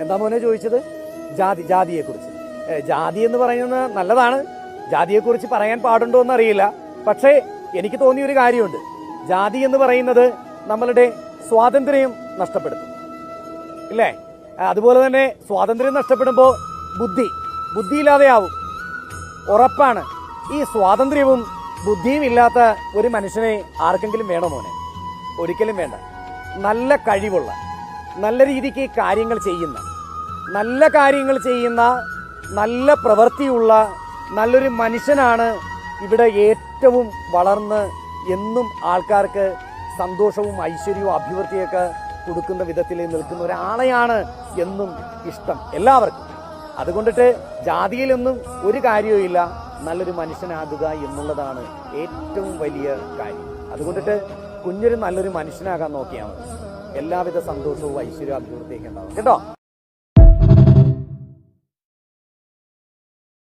എന്താ മോനെ ചോദിച്ചത്? ജാതിയെക്കുറിച്ച്. ജാതി എന്ന് പറയുന്നത് നല്ലതാണ്, ജാതിയെക്കുറിച്ച് പറയാൻ പാടുണ്ടോ എന്നറിയില്ല. പക്ഷേ എനിക്ക് തോന്നിയൊരു കാര്യമുണ്ട്, ജാതി എന്ന് പറയുന്നത് നമ്മളുടെ സ്വാതന്ത്ര്യം നഷ്ടപ്പെടുത്തും, ഇല്ലേ? അതുപോലെ തന്നെ സ്വാതന്ത്ര്യം നഷ്ടപ്പെടുമ്പോൾ ബുദ്ധിയില്ലാതെയാവും. ഉറപ്പാണ്. ഈ സ്വാതന്ത്ര്യവും ബുദ്ധിയും ഇല്ലാത്ത ഒരു മനുഷ്യനെ ആർക്കെങ്കിലും വേണോ മോനെ? ഒരിക്കലും വേണ്ട. നല്ല കഴിവുള്ള, നല്ല രീതിക്ക് കാര്യങ്ങൾ ചെയ്യുന്ന, നല്ല പ്രവൃത്തിയുള്ള നല്ലൊരു മനുഷ്യനാണ് ഇവിടെ ഏറ്റവും വളർന്ന് എന്നും ആൾക്കാർക്ക് സന്തോഷവും ഐശ്വര്യവും അഭിവൃദ്ധിയൊക്കെ കൊടുക്കുന്ന വിധത്തിൽ നിൽക്കുന്ന ഒരാളെയാണ് എന്നും ഇഷ്ടം എല്ലാവർക്കും. അതുകൊണ്ടിട്ട് ജാതിയിലൊന്നും ഒരു കാര്യവും ഇല്ല, നല്ലൊരു മനുഷ്യനാകുക എന്നുള്ളതാണ് ഏറ്റവും വലിയ കാര്യം. അതുകൊണ്ടിട്ട് കുഞ്ഞൊരു നല്ലൊരു മനുഷ്യനാകാൻ നോക്കിയാൽ മതി. എല്ലാവിധ സന്തോഷവും ഐശ്വര്യവും അഭിവൃദ്ധിയൊക്കെ ഉണ്ടാവും കേട്ടോ.